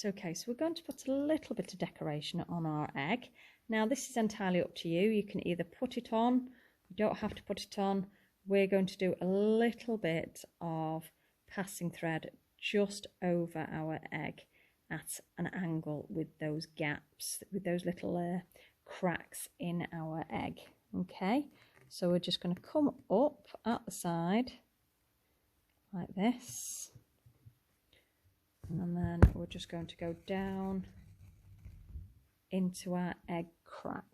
Okay, so we're going to put a little bit of decoration on our egg. Now this is entirely up to you. You can either put it on, you don't have to put it on. We're going to do a little bit of passing thread just over our egg at an angle with those gaps, with those little cracks in our egg. Okay, so we're just going to come up at the side like this. And then we're just going to go down into our egg crack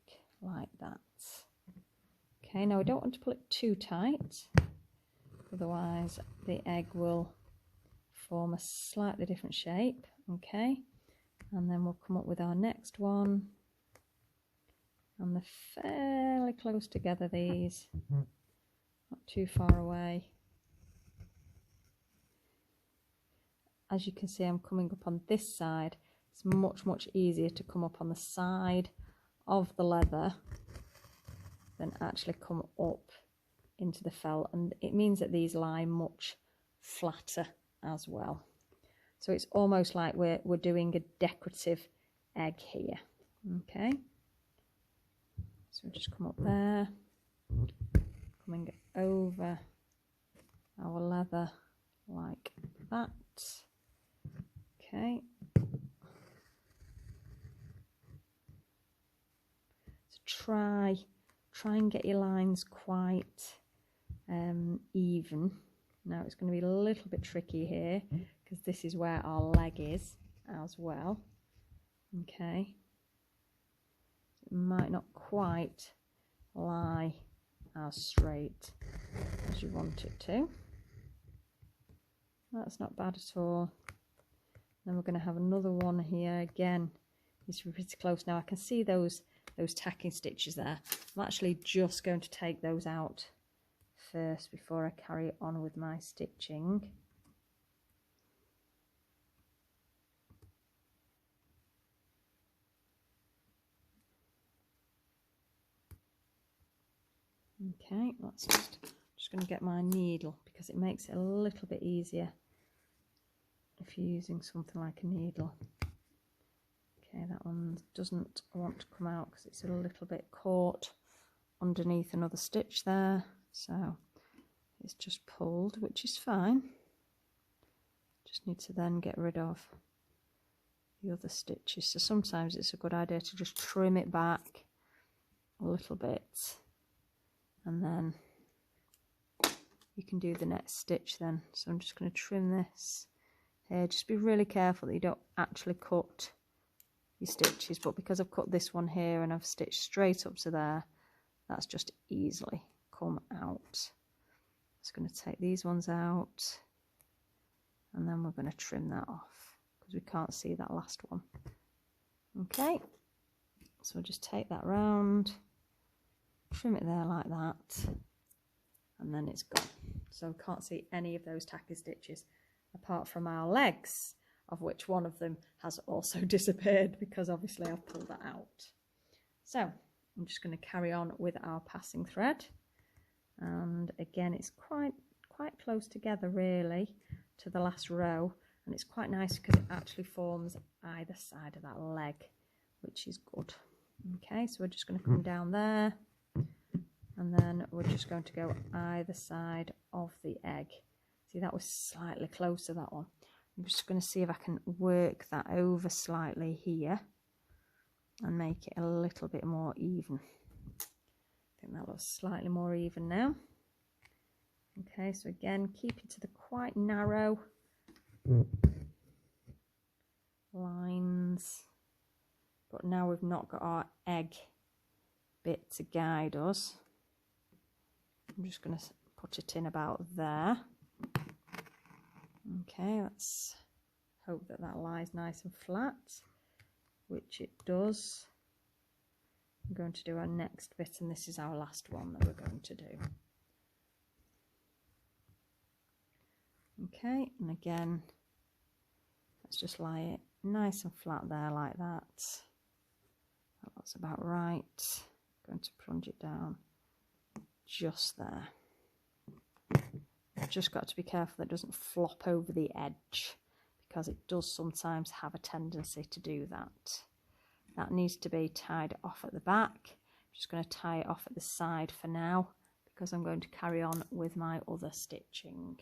like that. Okay, now we don't want to pull it too tight, otherwise the egg will form a slightly different shape. Okay, and then we'll come up with our next one, and they're fairly close together, these, not too far away. As you can see, I'm coming up on this side. It's much easier to come up on the side of the leather than actually come up into the felt, and it means that these lie much flatter as well. So it's almost like we're doing a decorative egg here. Okay, so we'll just come up there, coming over our leather like that. Okay, so try and get your lines quite even. Now it's going to be a little bit tricky here because this is where our leg is as well. Okay, it might not quite lie as straight as you want it to. That's not bad at all. Then we're going to have another one here. Again, it's pretty close. Now I can see those tacking stitches there. I'm actually just going to take those out first before I carry on with my stitching. Okay, that's just going to get my needle because it makes it a little bit easier if you're using something like a needle. Okay, that one doesn't want to come out because it's a little bit caught underneath another stitch there, so it's just pulled, which is fine. Just need to then get rid of the other stitches. So sometimes it's a good idea to just trim it back a little bit, and then you can do the next stitch then. So I'm just going to trim this here. Just be really careful that you don't actually cut your stitches, but because I've cut this one here and I've stitched straight up to there, that's just easily come out. Just going to take these ones out, and then we're going to trim that off because we can't see that last one. Okay, so we'll just take that round, trim it there like that, and then it's gone. So we can't see any of those tacky stitches apart from our legs, of which one of them has also disappeared because obviously I've pulled that out. So I'm just going to carry on with our passing thread, and again it's quite close together really to the last row, and it's quite nice because it actually forms either side of that leg, which is good. Okay, so we're just going to come down there, and then we're just going to go either side of the egg. See, that was slightly closer, that one. I'm just going to see if I can work that over slightly here and make it a little bit more even. I think that looks slightly more even now. Okay, so again, keep it to the quite narrow lines. But now we've not got our egg bit to guide us. I'm just going to put it in about there. Okay, let's hope that that lies nice and flat, which it does. I'm going to do our next bit, and this is our last one that we're going to do. Okay, and again, let's just lie it nice and flat there like that. That looks about right. I'm going to plunge it down just there. I've just got to be careful that it doesn't flop over the edge, because it does sometimes have a tendency to do that. That needs to be tied off at the back. I'm just going to tie it off at the side for now because I'm going to carry on with my other stitching.